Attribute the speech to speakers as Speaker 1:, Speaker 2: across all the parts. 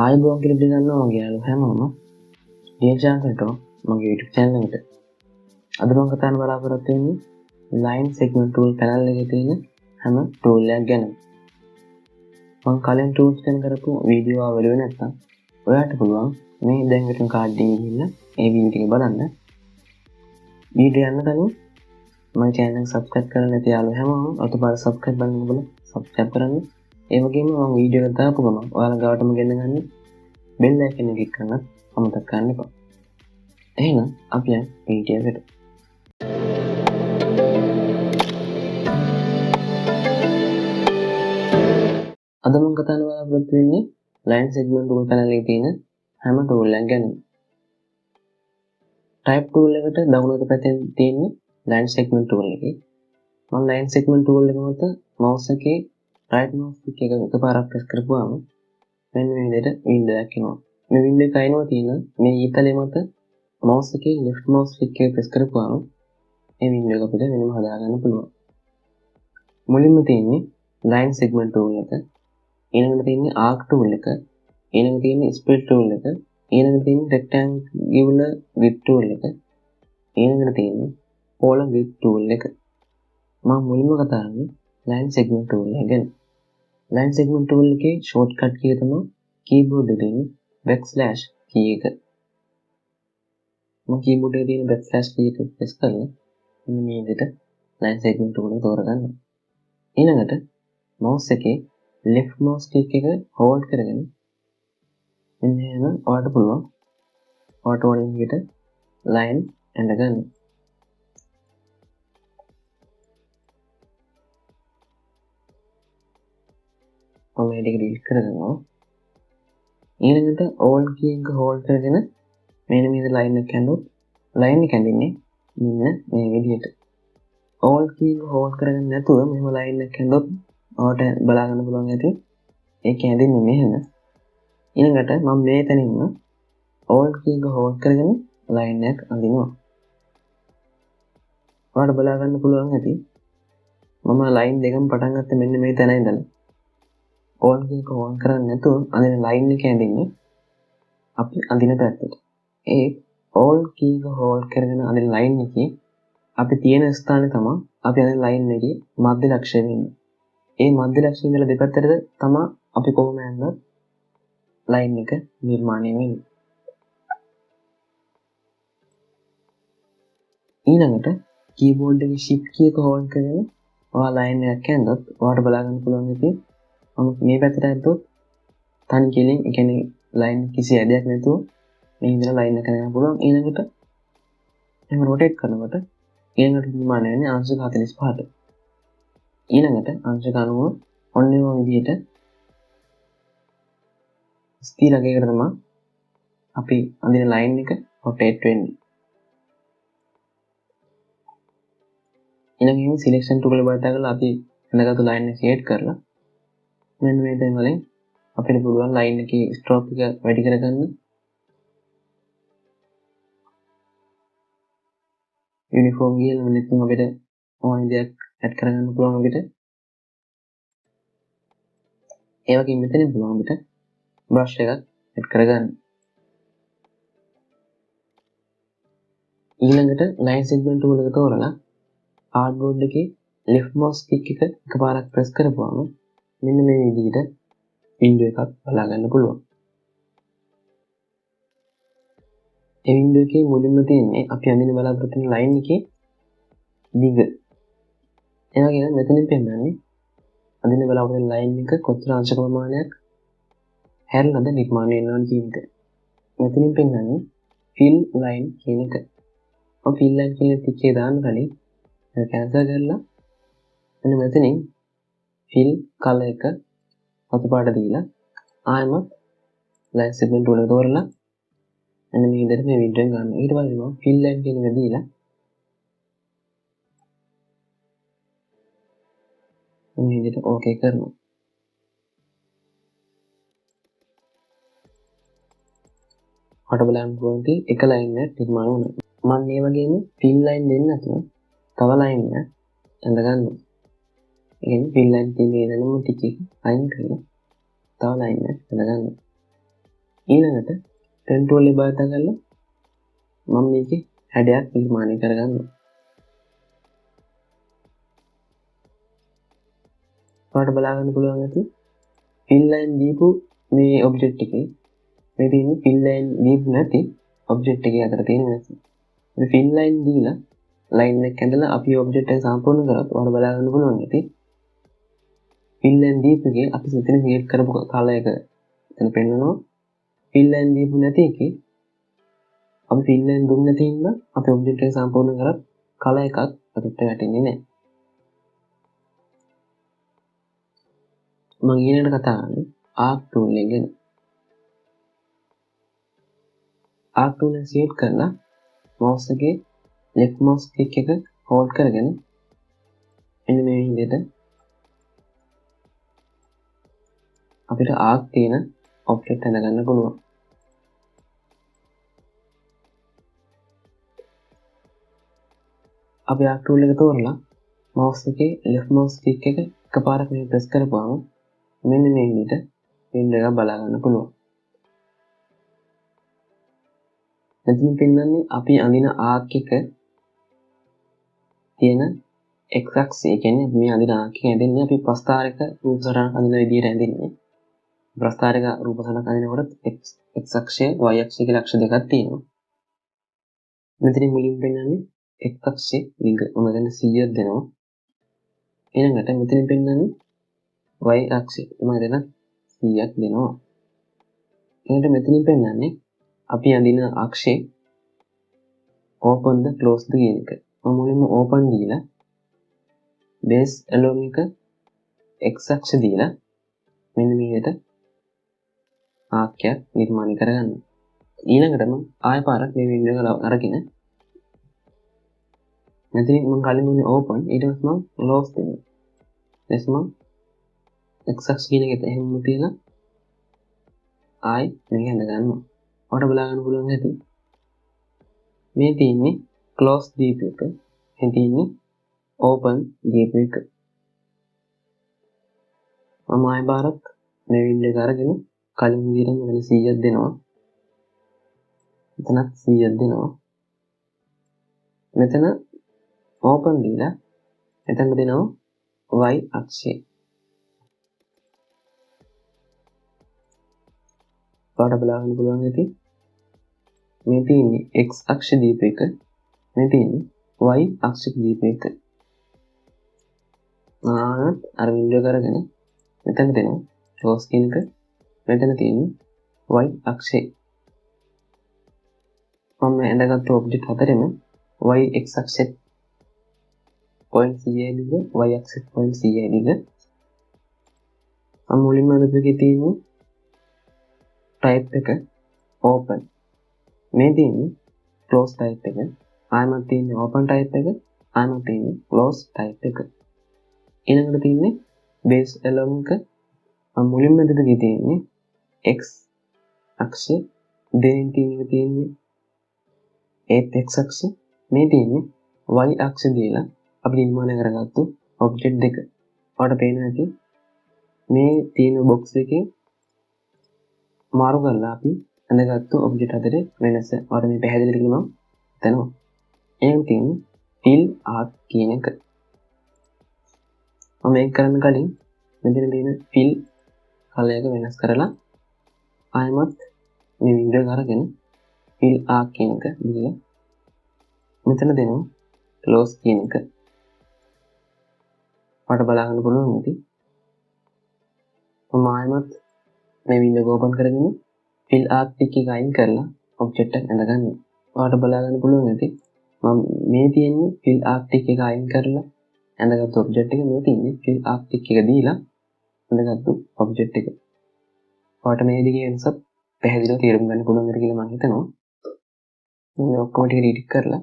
Speaker 1: ආයිබෝන් කියලා පිළිගන්නවා මගේ යාළුවෝ හැමෝම ඩියර් චාන්සල්ටෝ මගේ YouTube channel එකට. අද මම කතා කරන්න බලාපොරොත්තු වෙන්නේ line segment tool panel එකේ තියෙන හැම tool එකක් ගැන. මම කලින් tools ගැන කරපු වීඩියෝ ආවලුවේ නැත්තම් ඔයාලට පුළුවන් මේ දැන් විතර කාඩ් එකේ ගිහිල්ලා ඒ වීඩියෝ ටික බලන්න. වීඩියෝ යන්න කලින් මගේ channel එක subscribe කරලා නැති යාළුවෝ හැමෝම අතපාර subscribe බටන් එක බලලා subscribe කරන්න. ඒ වගේම මම වීඩියෝ එක දාපු ගමන් ඔයාලා ගාවටම ගෙන්න ගන්න bell icon එක click කරන්න අමතක කරන්න එපා. එහෙනම් අපි යමු වීඩියෝ එකට. අද මම කතා කරන්න බලාපොරොත්තු වෙන්නේ line segment tool panel එකේ තියෙන හැම tool එකක් ගැන. type tool එකට download පැත්තෙන් තියෙන line segment tool එකේ මම line segment tool එක මත mouse එකේ right mouse click එක එකපාරක් press කරපුවාම මෙන්න මේ විදිහට window එකක් එනවා. මේ window එක අයිනවා තියෙන මේ ඊතලේ මත mouse එකේ left mouse click එක press කරපුවාම මේ window එක අපිට වෙනම හදාගන්න පුළුවන්. මුලින්ම තියෙන්නේ line segment tool එක, ඊළඟට තියෙන්නේ arc tool එක, ඊළඟට තියෙන්නේ split tool එක, ඊළඟට තියෙන්නේ rectangular width tool එක, ඊළඟට තියෙන්නේ polar width tool එක. මම මුලින්ම කතා කරන්නේ line segment tool එක ගැන. line segment tool එකේ shortcut key තමයි keyboard එකේ තියෙන backslash key එක. මම keyboard එකේ තියෙන backslash key එක press කරලා මෙන්න මේ විදිහට line segment tool එක තෝරගන්නවා. ඊළඟට mouse එකේ left mouse click එක hold කරගෙන මෙන්න එහෙම ඔයාලට පුළුවන් auto වලින් විදිහට line ඇඳ ගන්න. මම මේක delete කරගන්නවා. ඊළඟට all key එක hold කරගෙන මෙන්න මේ line එක ඇඳුවොත් line එක ඇඳින්නේ මෙන්න මේ විදිහට. all key එක hold කරගෙන නැතුව මෙහෙම line එක ඇඳුවොත් ඔයාලට බලා ගන්න පුළුවන් ඇති ඒක ඇඳින්නේ මෙහෙම. ඊළඟට මම මේ තැනින්ම all key එක hold කරගෙන line එක අඳිනවා. ඔයාලට බලා ගන්න පුළුවන් ඇති මම line දෙකම පටන් ගත්තේ මෙන්න මේ තැන ඉඳලා. all key එක hold කරන්නේ නැතුව අඳින line එක ඇඳින්නේ අපි අඳින පැත්තට. ඒ all key එක hold කරගෙන අඳින line එකේ අපි තියෙන ස්ථානේ තමයි අපි අඳින line එකේ මධ්‍ය ලක්ෂ්‍ය වෙන්නේ. ඒ මධ්‍ය ලක්ෂ්‍ය ඉඳලා දෙපැත්තට තමයි අපි කොහොම යන්නත් line එක නිර්මාණය වෙන්නේ. ඊළඟට keyboard එකේ shift key එක hold කරගෙන ඔයා line එකක් ඇඳුවොත් ඔයාලට බලා ගන්න පුළුවන් ඉතින් මම මේ පැත්තට ඇද්දොත් තනි කෙලින් ඒ කියන්නේ line කිසි ඇදයක් නැතුව මේ ඉඳලා line එක යන්න පුළුවන්. ඊළඟට එහෙම rotate කරනකොට ඊළඟට නිර්මාණය වෙන්නේ අංශක 45ට. ඊළඟට අංශක 90 ඔන්න ඒ විදිහට ස්ථිර අගයකට තමයි අපි අඳින line එක rotate වෙන්නේ. ඊළඟට selection tool එක බලලා කරලා අපි අඳගත්තු line එක select කරලා මෙන්න මේ තැන් වලින් අපිට පුළුවන් line එකේ stroke එක වැඩි කරගන්න. uniform ගිහලා මෙතන අපිට ඕන දෙයක් add කරගන්න පුළුවන් අපිට. ඒ වගේම මෙතනින් පුළුවන් අපිට brush එකක් add කරගන්න. ඊළඟට line segment tool එක තෝරලා artboard එකේ left mouse click එක එකපාරක් press කරපුවාම මෙන්න මේ විදිහට window එකක් බලා ගන්න පුළුවන්. ඒ window එකේ මුලින්ම තියෙන්නේ අපි අඳින බලාපොරොත්තු වෙන line එකේ දිග. ඒ වගේම මෙතනින් පෙන්නන්නේ අඳින බලාපොරොත්තු වෙන line එක කොතර අංශක ප්‍රමාණයක් හැරලාද නිර්මාණය වෙනවා කියන එක. මෙතනින් පෙන්නන්නේ fill line කියන එක. ඔය fill line කියන ටිකේ දාන්න කලින් ඒක cancel කරලා මෙන්න මෙතනින් fill color එක රතු පාට දීලා ආයෙමත් line segment tool එක තෝරලා මෙන්න මේ විදිහට මේ window එක ගන්න. ඊට පස්සේ මම fill line කියන එක දීලා මේ විදිහට okay කරනවා. ඔයාලට බලන්න පුළුවන් එක line එකක් නිර්මාණය වුණා. මම මේ වගේම fill line දෙන්න නැතුව තව line එකක් ඇඳ ගන්නවා. ඒ කියන්නේ fill line තියෙන ඉඳන්ම ටික එක අයින් කරලා තව line එකක් ඇඳ ගන්නවා. ඊළඟට pen tool එක භාවිත කරලා මම මේකේ හැඩයක් නිර්මාණය කරගන්නවා. ඔයාලට බලා ගන්න පුළුවන් ඇති fill line දීපු මේ ඔබ්ජෙක්ට් එකේ මේ තියෙන්නේ fill line දීපු නැති ඔබ්ජෙක්ට් එකේ අතර තියෙන වෙනස. මේ fill line දීලා line එක ඇඳලා අපි ඔබ්ජෙක්ට් එක සම්පූර්ණ කරත් ඔයාලට බලා ගන්න පුළුවන් ඇති fill line දීපු එකේ අපි මෙතන create කරපු color එක එතන පෙන්නනවා. fill line දීපු නැති එකේ අපි fill line දුන්නේ නැති ඉන්න අපි ඔබ්ජෙක්ට් එක සම්පූර්ණ කරත් color එකක් අතට වැටෙන්නේ නැහැ. මම ඊළඟට කතා කරන්නේ arc tool එක ගැන. arc tool එක select කරලා mouse එකේ left mouse click එක hold කරගෙන මෙන්න මේ විදිහට අපිට arc තියෙන object හඳගන්න පුළුවන්. අපි arc tool එක තෝරලා mouse එකේ left mouse click එක එකපාරක් මේ press කරපුවාම මෙන්න මේ විදිහට window එක බලා ගන්න පුළුවන්. මෙතන පෙන්වන්නේ අපි අඳින arc එක තියෙන x axis ඒ කියන්නේ මේ අඳින arc එක ඇඳින්නේ අපි ප්‍රස්ථාරක රූප සටහනක් අඳින විදිහට ඇඳින්නේ. ප්‍රස්ථාරක රූප සටහනක් අඳිනකොට x අක්ෂය y අක්ෂය කියලා අක්ෂ දෙකක් තියෙනවා. මෙතනින් මුලින් පෙන්වන්නේ x අක්ෂයේ දිග මම දැන් 100ක් දෙනවා. ඊළඟට මෙතනින් පෙන්වන්නේ y අක්ෂය මම දැන් 100ක් දෙනවා. ඊළඟට මෙතනින් පෙන්වන්නේ අපි අඳින Akshay open the close the කියන එක. මම මුලින්ම open දීලා base along එක x අක්ෂ දීලා මෙන්න මේ විදිහට ආක්‍යයක් නිර්මාණය කරගන්න. ඊළඟටම ආය පාරක් මේ වින්ඩෝ එක අරගෙන මෙතනින් මම කලින් මුනේ open ඊට පස්සේ මම close දෙනවා. ඊට මම x අක්ෂ කියන එකට එහෙම තියලා ආයි මේක හඳ ගන්නවා. ඔයාලට බලා ගන්න පුළුවන් ඇති. මේ තියෙන්නේ close දීප එක. මේ තියෙන්නේ open දීප එක. මම ආයි පාරක් මේ වින්ඩෝ එක අරගෙන කලින් විදිහට මෙතන 100ක් දෙනවා. මෙතනත් 100ක් දෙනවා. මෙතන open දීලා මෙතන දෙනවා y අක්ෂය. ඔයාලට බලා ගන්න පුළුවන් ඇති. මේ තියෙන්නේ x අක්ෂ දීප එක. මේ තියෙන්නේ y අක්ෂ දීප එක. ආනත් අර වින්ඩෝ එක අරගෙන මෙතන දෙනවා close කියන එක. මෙතන තියෙන්නේ y අක්ෂය. මම ඇඳගත්තු ඔබ්ජෙක්ට් හතරෙම y x අක්ෂෙත් 0.1 දිග y අක්ෂෙත් 0.1 දිග. මම මුලින්ම අඳපුවේ තියෙන්නේ type එක open. මේ තියෙන්නේ close type එක. ආයෙමත් තියෙන්නේ open type එක. ආයෙමත් තියෙන්නේ close type එක. ඊළඟට තියෙන්නේ base along එක. මම මුලින්ම අඳපුවේ තියෙන්නේ x අක්ෂය දෙකකින් තියෙන්නේ ඒත් x අක්ෂය. මේ තියෙන්නේ y අක්ෂය දීලා අපි නිර්මාණය කරගත්තු ඔබ්ජෙක්ට් දෙක. ඔයාලට පේනවා ඇති මේ තියෙන බොක්ස් එකේ මාරු කරලා අපි අඳගත්තු ඔබ්ජෙක්ට් අතරේ වෙනස. ඔයාලට මේ පැහැදිලි කරනවා හිතනවා. එහෙනම් තියෙන්නේ fill arc කියන එක. මම මේක කරන්න කලින් මෙතන තියෙන fill color එක වෙනස් කරලා ආයෙමත් මේ වින්ඩෝ එක අරගෙන fill arc කියන එක දීලා මෙතන දෙනවා close කියන එක. ඔයාලට බලා ගන්න පුළුවන් ඇති. මම ආයෙමත් මේ වින්ඩෝ එක ඕපන් කරගෙන fill arc ටික එක අයින් කරලා ඔබ්ජෙක්ට් එක ඇඳගන්නවා. ඔයාලට බලා ගන්න පුළුවන් ඇති. මම මේ තියෙන්නේ fill arc ටික එක අයින් කරලා ඇඳගත්තු ඔබ්ජෙක්ට් එක. මේ තියෙන්නේ fill arc ටික එක දීලා ඇඳගත්තු ඔබ්ජෙක්ට් එක. ඔයාලට මේ දෙකේ වෙනසත් පැහැදිලිව තේරුම් ගන්න පුළුවන් කියලා මම හිතනවා. මේ ඔක්කොම ටික ඩිලීට් කරලා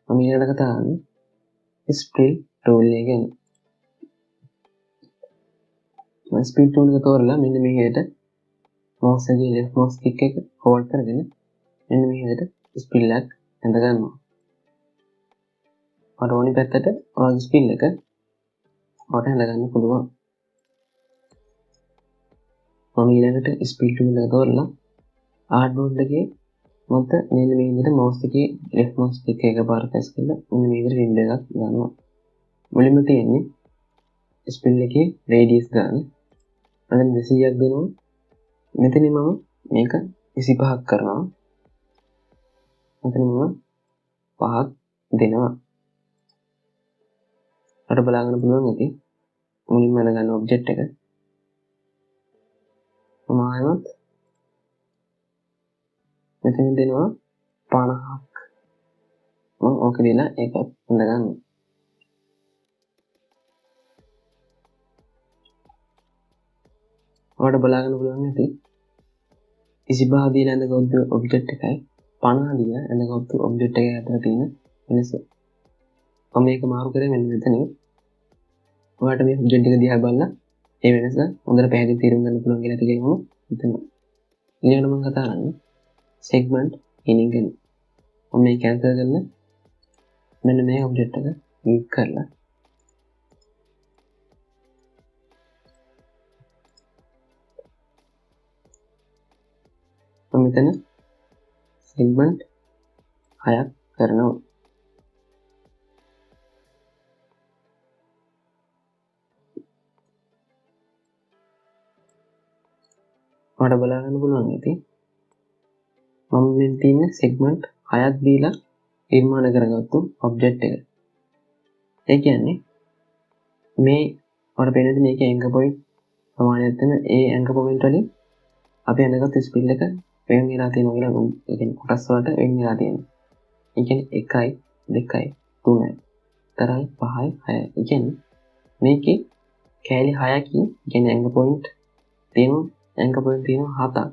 Speaker 1: මම ඊළඟට කතා කරන්නේ split tool එක ගැන. මම split tool එක තෝරලා මෙන්න මේ විදිහට mouse එකේ left mouse click එක hold කරගෙන මෙන්න මේ විදිහට split එකක් ඇඳ ගන්නවා. ඔයාලට ඕනි පැත්තට ඔයාගේ split එක ඔයාලට ඇඳ ගන්න පුළුවන්. මම ඊළඟට ස්පීඩ් ටූල් එක තෝරලා ආඩ්බෝඩ් එකේ මත මෙන්න මේ විදිහට මවුස් එකේ left mouse click එකපාර press කරලා මෙන්න මේ විදිහට window එකක් ගන්නවා. මුලින්ම තියෙන්නේ ස්පීල් එකේ radius ගන්න. මම 200ක් දෙනවා. මෙතන මම මේක 25ක් කරනවා. මෙතන මම 5ක් දෙනවා. අර බලාගන්න පුළුවන් ඇති. මුලින්ම අරගන්න ඔබ්ජෙක්ට් එක. මම ආයෙත් මෙතන දෙනවා 50ක්. මම ඕක දීලා ඒක හොඳ ගන්නවා. ඔයාලට බලාගන්න පුළුවන් ඇති. 25 දීලා ඇඳගත්තු ඔබ්ජෙක්ට් එකයි 50 දීලා ඇඳගත්තු ඔබ්ජෙක්ට් එකයි අතර තියෙන වෙනස. මම මේක මාරු කරේ මෙන්න මෙතන. ඔයාලට මේ ඔබ්ජෙක්ට් එක දිහා බලලා ඒ වෙනස හොඳට පැහැදිලි තේරුම් ගන්න පුළුවන් කියලා තියෙනවා මෙතන. ඊළඟට මම කතා කරන්නේ segment heading ගැන. මම මේ cancel කරලා මෙන්න මේ ඔබ්ජෙක්ට් එක click කරලා මම මෙතන segment 6ක් කරනවා. ඔයාලට බලා ගන්න පුළුවන් ඇති. මම මේ තියෙන segment 6ක් දීලා නිර්මාණය කරගත්තු ඔබ්ජෙක්ට් එක. ඒ කියන්නේ මේ ඔයාලට පේනද මේකේ anchor point ප්‍රමාණයක් තියෙන ඒ anchor point වලින් අපි අඳගත්තු ස්පීල් එක වෙන වෙලා තියෙනවා කියලා ඒ කියන්නේ කොටස් වලට වෙන වෙලා තියෙනවා. ඒ කියන්නේ 1යි 2යි 3යි 4යි 5යි 6යි. ඒ කියන්නේ මේකේ කෑලි 6කින් කියන්නේ anchor point තියෙනවා. anchor point තියෙනවා 7ක්.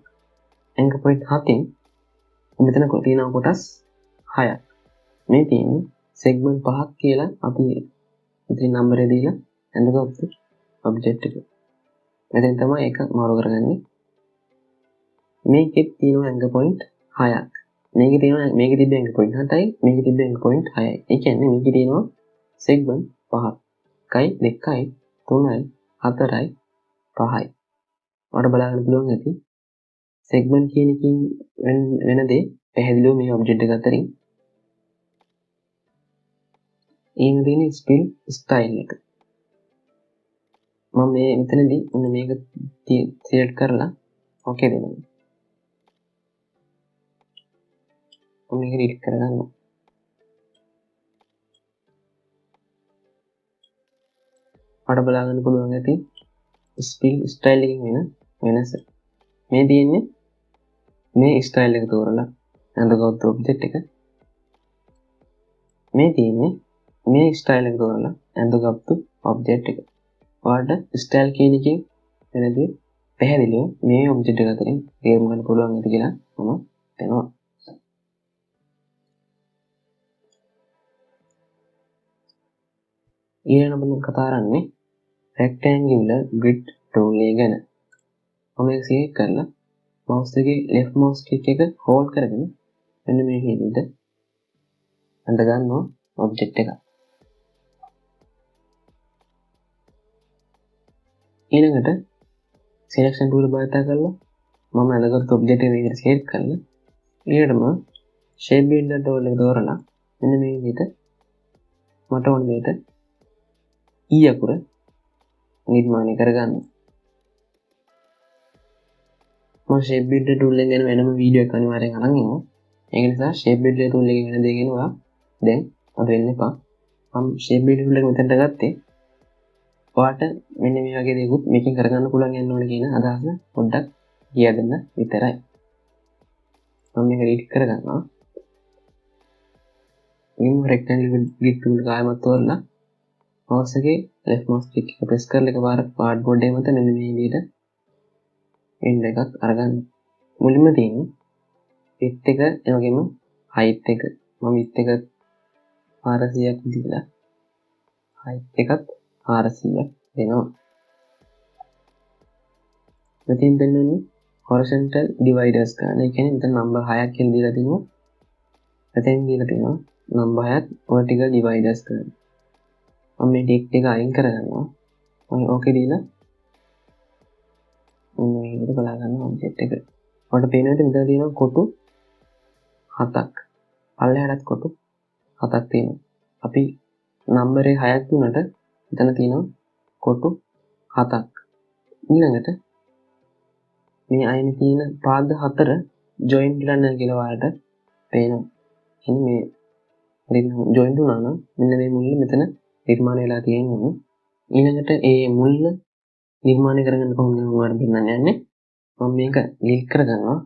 Speaker 1: anchor point 7න් මෙතන තියෙනවා කොටස් 6ක්. මේ තියෙන්නේ segment 5ක් කියලා අපි ඉතින් නම්බරේ දීලා ඇඳගත්තු ඔබ්ජෙක්ට් එක. මෙතෙන් තමයි ඒක මාරු කරගන්නේ. මේකෙත් තියෙනවා anchor point 6ක්. මේකේ තිබ්බ anchor point 7යි, මේකේ තිබ්බ anchor point 6යි. ඒ කියන්නේ මේකේ තියෙනවා segment 5යි, 2යි, 3යි, 4යි, 5යි. ඔයාලට බලන්න පුළුවන් ඇති. segment කියන එකකින් වෙන දේ පැහැදිලිව මේ ඔබ්ජෙක්ට් එක අතරින් ඊන තියෙන ස්පීල් ස්ටයිල් එක. මම මේ මෙතනදී ඔන්න මේක සිලෙක්ට් කරලා ඕකේ දෙනවා. මම මේක ඩිලීට් කරගන්නවා. ඔයාලට බලා ගන්න පුළුවන් ඇති ස්පීල් ස්ටයිල් එකකින් වෙන වෙනස. මේ තියෙන්නේ මේ ස්ටයිල් එක තෝරලා අඳගත්තු ඔබ්ජෙක්ට් එක. මේ තියෙන්නේ මේ ස්ටයිල් එක තෝරලා අඳගත්තු ඔබ්ජෙක්ට් එක. ඔයාලට ස්ටයිල් කියන එකෙන් වෙනදී පැහැදිලිව මේ ඔබ්ජෙක්ට් එක අතරින් තේරුම් ගන්න පුළුවන් ඇති කියලා මම හිතනවා. ඊළඟට මම කතා කරන්නේ rectangular grid tool එක ගැන. මම ඒක select කරලා mouse එකේ left mouse click එක hold කරගෙන මෙන්න මේ විදිහට අඳ ගන්නවා ඔබ්ජෙක්ට් එක. ඊළඟට selection tool භාවිත කරලා මම අඳගත්තු ඔබ්ජෙක්ට් එක විදිහට select කරලා ඊළඟටම shape builder tool එක තෝරලා මෙන්න මේ විදිහට මට ඕන විදිහට ඊ අකුර නිර්මාණය කරගන්න. මම shape builder tool එක ගැන වෙනම වීඩියෝ එකක් අනිවාර්යෙන් අරන් ඉන්නවා. ඒක නිසා shape builder tool එක ගැන දෙගෙන ඔයා දැන් අද වෙන්න එපා. මම shape builder tool එක මෙතනට ගත්තේ. ඔයාට මෙන්න මේ වගේ දේකුත් මේකෙන් කරගන්න පුළුවන් යන්න ඕනේ කියන අදහස පොඩ්ඩක් කියා දෙන්න විතරයි. මම මේක ඩිලීට් කරගන්නවා. මේ rectangle grid tool එක ආයමත් තෝරලා mouse එකේ left mouse click එක press කරලා එකපාර cardboard එක මත මෙන්න මේ විදිහට window එකක් අරගන්න. මුලින්ම තියෙන්නේ width එක ඒ වගේම height එක. මම width එක 400ක් දීලා height එකත් 400ක් දෙනවා. මෙතෙන් දෙන්නේ horizontal dividers ගන්න. ඒ කියන්නේ මෙතන number 6ක් කියලා දීලා තිනවා. මෙතෙන් දීලා තිනවා number 6ක් vertical dividers ගන්න. මම මේ ටික් එක අයින් කරගන්නවා. මම ඕකේ දීලා මේ මේ විදිහට බලා ගන්න ඔබ්ජෙක්ට් එක. ඔයාලට පේනවා මෙතන තියෙනවා කොටු 7ක්. පල්ලෙහාටත් කොටු 7ක් තියෙනවා. අපි නම්බරේ 6ක් දුන්නට මෙතන තියෙනවා කොටු 7ක්. ඊළඟට මේ අයිනේ තියෙන පාද 4 ජොයින් වෙලා නැහැ කියලා ඔයාලට පේනවා. ඉතින් මේ ජොයින් වුණා නම් මෙන්න මේ මුල්ල මෙතන නිර්මාණය වෙලා තියෙනවා. ඊළඟට ඒ මුල්ල නිර්මාණය කරගන්න කොහොමද මම ඔයාලට පෙන්නන්න යන්නේ. මම මේක ක්ලික් කරගන්නවා.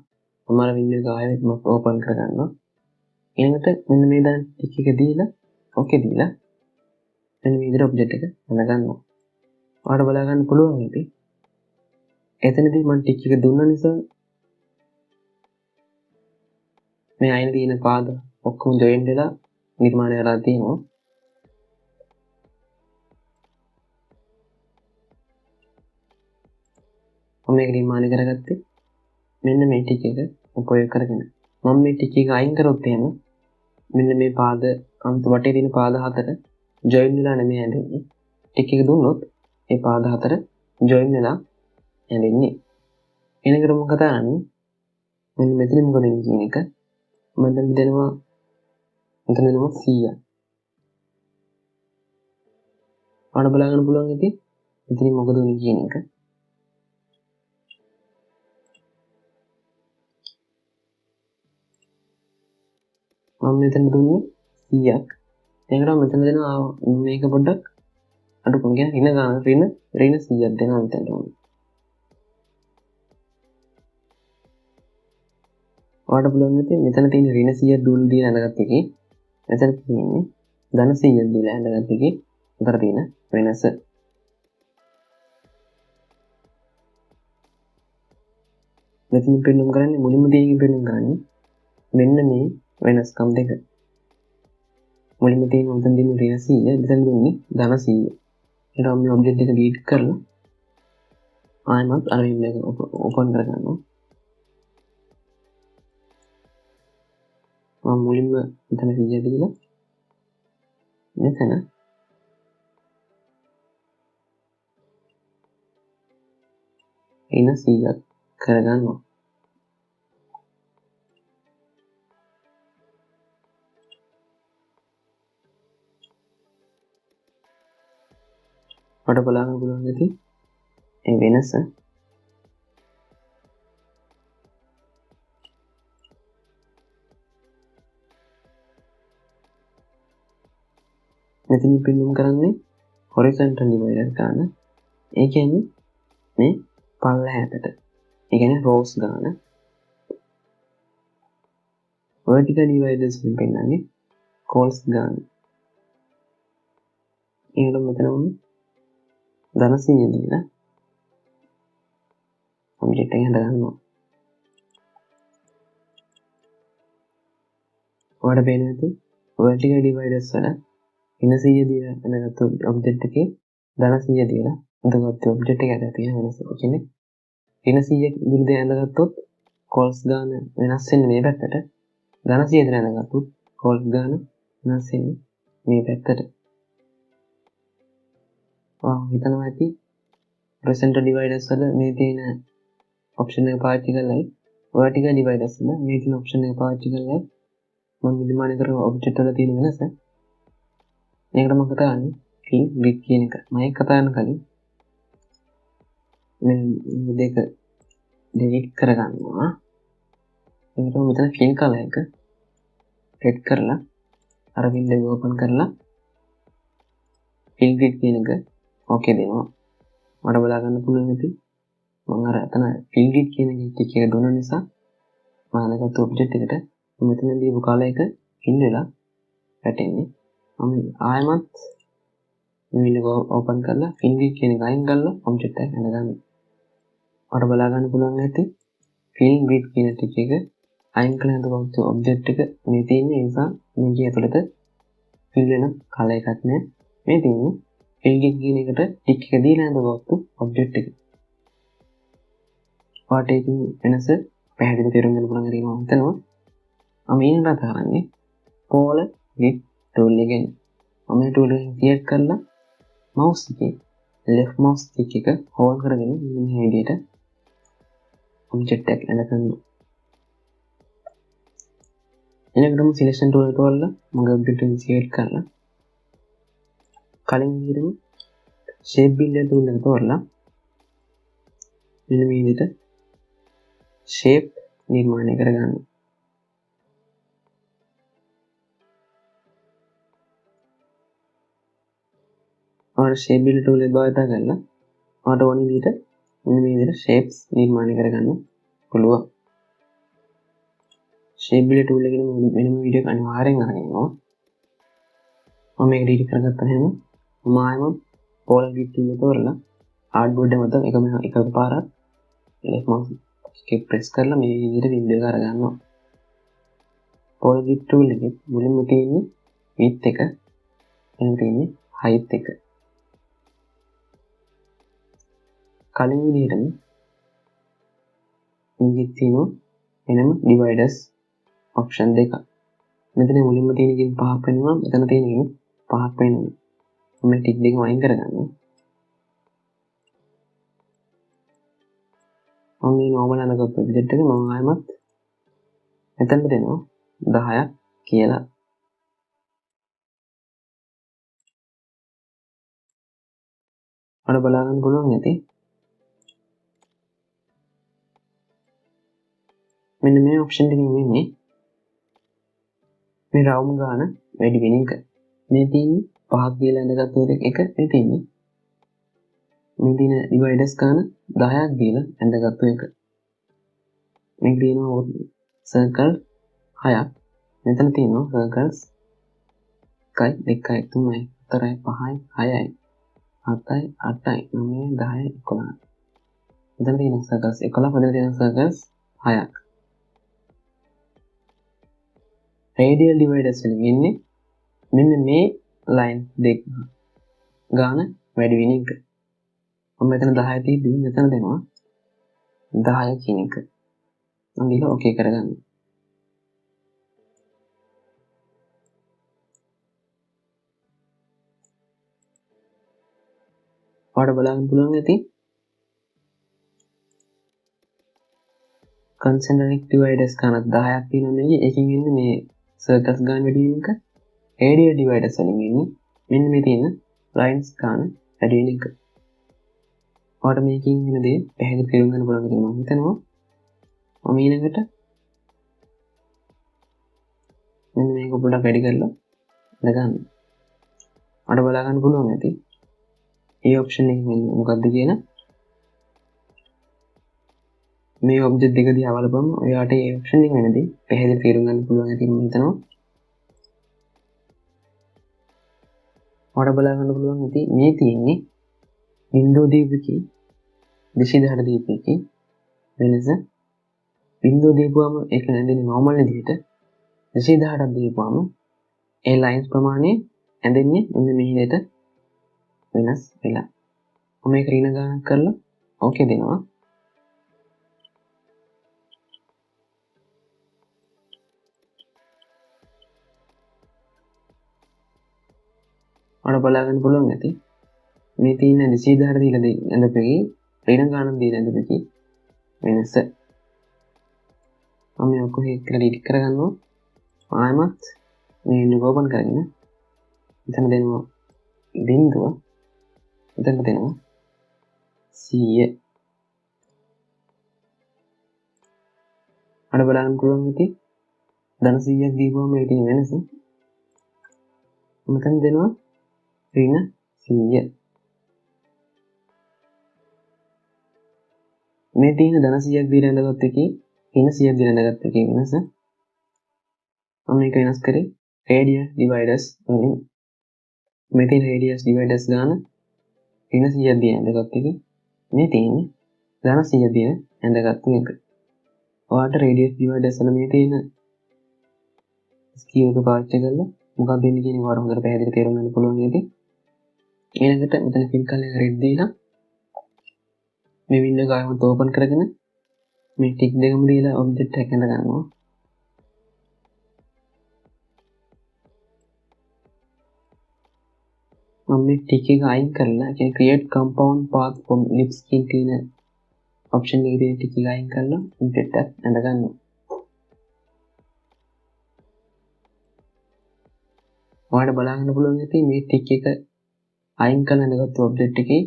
Speaker 1: මම අර වින්ඩෝ එක ආයෙත් ඕපන් කරගන්නවා. ඊළඟට මෙන්න මේ දැන් ටික එක දීලා ඕකේ දීලා මෙන්න මේ විදිහට ඔබ්ජෙක්ට් එක අඳගන්නවා. ඔයාලට බලා ගන්න පුළුවන් ඉතින් එතනදී මම ටික එක දුන්න නිසා මේ අයිනේ තියෙන පාද ඔක්කොම ජොයින් වෙලා නිර්මාණය වෙලා තියෙනවා. මම මේක නිර්මාණය කරගත්තේ මෙන්න මේ ටික එක උපයෝග කරගෙන. මම මේ ටික එක අයින් කරොත් එහෙම මෙන්න මේ පාද අන්ත වටේ තියෙන පාද 4 ජොයින් වෙලා නෙමෙයි ඇඳෙන්නේ. ටික එක දුන්නොත් ඒ පාද 4 ජොයින් වෙලා ඇඳෙන්නේ. ඊළඟට මොකද කරන්නේ? මෙන්න මෙතන මොකද වෙන්නේ කියන එක මම දැන් දෙනවා. මෙතන දෙනවා 100. ඔයාලට බලා ගන්න පුළුවන් ඉතින් මෙතන මොකද වෙන්නේ කියන එක. මම මෙතන දුන්නේ 100ක්. ඒකට මෙතන දෙනවා මේක පොඩ්ඩක් අඩු කරගෙන ඍණ ගන්න ඍණ 100ක් දෙනවා මෙතන. ඔයාලට පුළුවන් ඉතින් මෙතන තියෙන ඍණ 100ක් දුන්න දීලා අඳගත්ත එකේ මෙතන තියෙන්නේ ධන 100ක් දීලා අඳගත්ත එකේ අතර තියෙන වෙනස. මෙතන පෙන්වන්න කරන්නේ මුලින්ම තියෙන පෙන්වන්න කරන්නේ මෙන්න මේ වෙනස්කම් දෙක. මුලින්ම තියෙන උතන දෙන ඍණ 100 මෙතන දුන්නේ ධන 100. ඊට මේ ඔබ්ජෙක්ට් එක ඩිලීට් කරලා ආයෙමත් අර වින්ඩෝ එක ඕපන් කරගන්නවා. මම මුලින්ම මෙතන 100 දීලා මෙතන ඍණ 100ක් කරගන්නවා. ඔයාලට බලන්න පුළුවන් ඇති ඒ වෙනස. මෙතන පෙන්වන්න කරන්නේ horizontal divider ගන්න. ඒ කියන්නේ මේ පල්ලෙහාට. ඒ කියන්නේ rows ගන්න. vertical dividers වලින් පෙන්වන්නේ columns ගන්න. ඊළඟ මෙතන උන්නේ ධන 100 දීලා ඔබ්ජෙක්ට් එක හදගන්නවා. ඔයාලට පේනවා ඇති vertical dividers වල ඍණ 100 දීලා අඳගත්තු ඔබ්ජෙක්ට් එකේ ධන 100 දීලා අඳගත්තු ඔබ්ජෙක්ට් එක ඇතුළේ තියෙන වෙනස. ඒ කියන්නේ ඍණ 100 විරුද්ධ ඇඳගත්තොත් columns ගාන වෙනස් වෙන්නේ මේ පැත්තට. ධන 100 දීලා අඳගත්තොත් columns ගාන වෙනස් වෙන්නේ මේ පැත්තට. හිතනවා ඇති horizontal dividers වල මේ තියෙන ඔප්ෂන් එක පාවිච්චි කරලා vertical dividers වල මේ තියෙන ඔප්ෂන් එක පාවිච්චි කරලා මම නිර්මාණය කරන ඔබ්ජෙක්ට් වල තියෙන වෙනස. මේකට මම කතා කරන්නේ fill grid කියන එක. මම ඒක කතා කරන කලින් මේ දෙක delete කරගන්නවා. ඒකට මෙතන fill color එක set කරලා අර window එක open කරලා fill grid කියන එක ඕකේ දෙනවා. මට බලා ගන්න පුළුවන් ඉතින් මම අර එතන fill grid කියන ටික එක දුන්න නිසා මම අරගත්තු ඔබ්ජෙක්ට් එකට මෙතන දීපු කලර් එක fill වෙලා වැටෙන්නේ. මම ආයෙමත් වින්ඩෝ එක ඕපන් කරලා fill grid කියන එක අයින් කරලා ඔබ්ජෙක්ට් එක හදගන්නවා. මට බලා ගන්න පුළුවන් ඇති fill grid කියන ටික එක අයින් කළ හදපු ඔබ්ජෙක්ට් එක මේ තියෙන නිසා මේක ඇතුළත fill වෙන කලර් එකක් නෑ. මේ තියෙන්නේ fill grid කියන එකට ටික් එක දීලා හදපු ඔබ්ජෙක්ට් එක. ඔයාලට ඒකේ වෙනස පැහැදිලිව තේරුම් ගන්න පුළුවන් කියලා මම හිතනවා. මම ඊළඟට කරන්නේ polar grid tool එක ගැන. මම මේ tool එක ක්ලික් කරලා mouse එකේ left mouse stick එක hold කරගෙන මේ විදිහට ඔබ්ජෙක්ට් එකක් ඇඳ ගන්නවා. ඊළඟටම සිලෙක්ෂන් ටූල් එක වල මගේ ඔබ්ජෙක්ට් එක සිලෙක්ට් කරලා කලින් විදිහටම ෂේප් බිල්ඩර් ටූල් එක තෝරලා මෙන්න මේ විදිහට ෂේප් නිර්මාණය කරගන්න. ඔයාලා ෂේප් බිල්ඩර් ටූල් එක භාවිත කරලා ඔයාලට ඕන විදිහට මෙන්න මේ විදිහට ෂේප්ස් නිර්මාණය කරගන්න පුළුවන්. ෂේප් බිල්ඩර් ටූල් එකේ මෙන්න මේ වීඩියෝ එක අනිවාර්යෙන් අරගෙන ඉන්නවා. මම මේක ඩිලීට් කරගත්තා එහෙනම් මම ආයෙම පෝලර් ග්‍රිඩ් ටූල් එක තෝරලා ආඩ්බෝඩ් එක මත එකපාරක් ලෙෆ්ට් මවුස් එක ප්‍රෙස් කරලා මේ විදිහට වින්ඩෝ එක අරගන්නවා. පෝලර් ග්‍රිඩ් ටූල් එකේ මුලින්ම තියෙන්නේ width එක, එතන තියෙන්නේ height එක. කලින් විදිහටම මේකේ තියෙනවා එනම dividers option දෙක. මෙතන මුලින්ම තියෙන එකෙන් 5ක් වෙනවා, මෙතන තියෙන එකෙන් 5ක් වෙනවා. මම ටික් දෙකම අයින් කරගන්නවා. මම මේ normal අනගත්ත ඔබ්ජෙක්ට් එක මම ආයෙමත් මෙතනට දෙනවා 10ක් කියලා. ඔයාලා බලා ගන්න පුළුවන් ඇති. මෙන්න මේ ඔප්ෂන් එකකින් වෙන්නේ මේ රවුම් ගාන වැඩි වෙන එක. මේ තියෙන්නේ 5ක් කියලා ඇඳගත්තු එක මේ තියෙන්නේ. මේ දින ඩිවයිඩර්ස් ගාන 10ක් දීලා ඇඳගත්තු එක. මේක තියෙනවා සර්කල් 6ක්. මෙතන තියෙනවා සර්කල්ස් 1 2 3 4 5 6යි 7යි 8යි 9යි 10යි 11යි. මෙතන තියෙනවා සර්කල්ස් 11, මෙතන තියෙනවා සර්කල්ස් 6ක්. රේඩියල් ඩිවයිඩර්ස් වලින් ඉන්නේ මෙන්න මේ ලයින් දෙක ගාන වැඩි වෙන එක. මම මෙතන 10 තියදී මෙතන දෙනවා 10 කියන එක. මම ඊළඟ ඕකේ කරගන්න. ඔයාලට බලන්න පුළුවන් ඇති concentric dividers ගානක් 10ක් තියෙනවා මේකේ. ඒකෙන් ඉන්නේ මේ circles ගාන වැඩි වෙන එක. radial dividers වලින් ඉන්නේ මෙන්න මේ තියෙන lines ගාන වැඩි වෙන එක. ඔයාලට මේකෙන් වෙන දේ පැහැදිලි තේරුම් ගන්න පුළුවන් කියලා මම හිතනවා. මම ඊළඟට මෙන්න මේක පොඩ්ඩක් වැඩි කරලා දාගන්න. ඔයාලට බලා ගන්න පුළුවන් ඇති. මේ ඔප්ෂන් එකෙන් මෙන්න මොකක්ද කියන මේ ඔබ්ජෙක්ට් දෙක දිහා බලපුවම ඔයාලට මේ ඔප්ෂන් එක වෙනදී පැහැදිලි තේරුම් ගන්න පුළුවන් ඇති මම හිතනවා. ඔයාලට බලා ගන්න පුළුවන් ඇති මේ තියෙන්නේ වින්ඩෝ දීපකේ 210 දීපකේ වෙනස. වින්ඩෝ දීපුවම ඒක නැඳෙන්නේ normal විදිහට. 218ක් දීපුවම ඒ lines ප්‍රමාණය ඇඳෙන්නේ මෙන්න මේ විදිහට වෙනස් වෙලා. මම මේක රින ගණන් කරලා ඕකේ දෙනවා. ඔයාලට බලා ගන්න පුළුවන් ඇති මේ තියෙන 218 දීලා ඇඳපෙකේ රින ගණන් දීලා ඇඳපෙකේ වෙනස. මම මේ ඔක්කොම එක ඩිලීට් කරගන්නවා. ආයෙමත් මේ වින්ඩෝ ඕපන් කරගෙන එතන දෙනවා බිංදුව. එතන දෙනවා 100. අර බලන්න පුළුවන් ඇති ධන 100ක් දීපුවම මේක තියෙන වෙනස. මෙතන දෙනවා ඍණ 100. මේ තියෙන ධන 100ක් දීලා ඇඳගත්ත එකේ ඍණ 100ක් දීලා ඇඳගත්ත එකේ වෙනස. මම මේක වෙනස් කරේ radial dividers වලින්. මේ තියෙන radius dividers ගාන ඍණ 100ක් දීලා ඇඳගත්ත එක. මේ තියෙන්නේ ධන 100ක් දීලා ඇඳගත්ත එක. ඔයාලට radius dividers වල මේ තියෙන ස්කීව් එක පාවිච්චි කරලා මොකක්ද වෙන්නේ කියන එක ඔයාලට හොඳට පැහැදිලි තේරුම් ගන්න පුළුවන් නේද? ඊළඟට මෙතන fill color එක red දීලා මේ window එක ආයෙත් open කරගෙන මේ tick දෙකම දීලා object එක ඇඳ ගන්නවා. මම මේ tick එක අයින් කරලා create compound path from ellipse කියන තියෙන ඔප්ෂන් එකේ තියෙන ටික එක අයින් කරලා ඔබ්ජෙක්ට් එකක් ඇඳ ගන්නවා. ඔයාලට බලන්න පුළුවන් ඉතින් මේ ටික එක අයින් කරලා ඇඳගත්තු ඔබ්ජෙක්ට් එකේ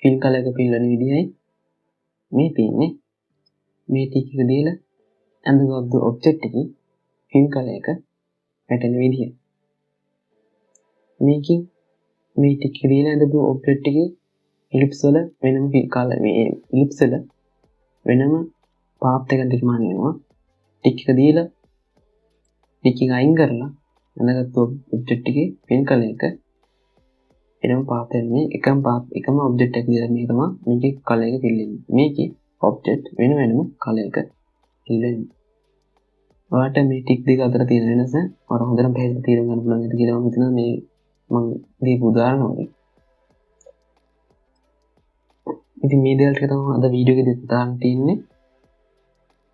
Speaker 1: ෆිල් කලර් එක පිල්ලන විදිහයි මේ තියෙන්නේ. මේ ටික එක දීලා ඇඳගත්තු ඔබ්ජෙක්ට් එකේ ෆිල් කලර් එක වැටෙන විදිහ. මේකෙන් මේ ටික එක දීලා ඇඳපු ඔබ්ජෙක්ට් එකේ ඉලිප්ස් වල වෙනම කලර් මේ ඉලිප්ස් වල වෙනම පාත් එකක් නිර්මාණය වෙනවා. ටික එක දීලා ටික එක අයින් කරලා ඇඳගත්තු ඔබ්ජෙක්ට් එකේ ෆිල් කලර් එක වෙනම පාත් එකනේ එකම ඔබ්ජෙක්ට් එක විතරනේ තමයි මේකේ කලර් එක fill වෙන්නේ. මේකේ ඔබ්ජෙක්ට් වෙනම කලර් එක fill වෙන්නේ. ඔයාලට මේ ටික දෙක අතර තියෙන වෙනස ඔයාලා හොඳටම පැහැදිලිව තේරුම් ගන්න පුළුවන් ඉතින් කියලා මම හිතනවා මේ මම දීපු උදාහරණ වලින්. ඉතින් මේ දේවල් ටික තමයි අද වීඩියෝ එකේදී උදාහරණ තියෙන්නේ.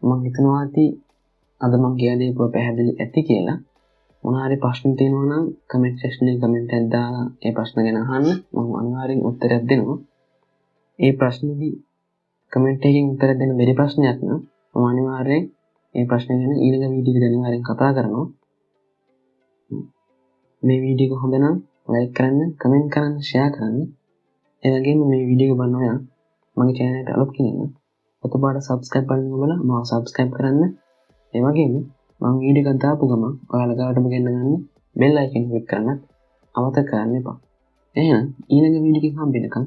Speaker 1: මම හිතනවා ඇති අද මම කියලා දීපුව පැහැදිලි ඇති කියලා. මොනවා හරි ප්‍රශ්න තියෙනවා නම් කමෙන්ට් සෙක්ෂන් එකේ කමෙන්ට් එකක් දාලා ඒ ප්‍රශ්න ගැන අහන්න. මම අනිවාර්යෙන් උත්තරයක් දෙනවා. ඒ ප්‍රශ්නේදී කමෙන්ට් එකකින් උත්තර දෙන්න බැරි ප්‍රශ්නයක් නම් මම අනිවාර්යෙන් ඒ ප්‍රශ්න ගැන ඊළඟ වීඩියෝ එකේදී අනිවාර්යෙන් කතා කරනවා. මේ වීඩියෝ එක හොඳ නම් ලයික් කරන්න, කමෙන්ට් කරන්න, ෂෙයා කරන්න. ඒ වගේම මේ වීඩියෝ එක බලන ඔයා මගේ channel එකට අලුත් කෙනෙක් නම් ඔතපාට subscribe කරන්න ඔබලා මාව subscribe කරන්න. ඒ වගේම මම වීඩියෝ එකක් දාපු ගමන් ඔයාලා ගාටම ගෙන්න ගන්න bell icon click කරන්න අමතක කරන්න එපා. එහෙනම් ඊළඟ වීඩියෝ එකකින් හම්බ වෙනකම්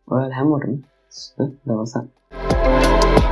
Speaker 1: ඔයාලා හැමෝටම සුබ දවසක්.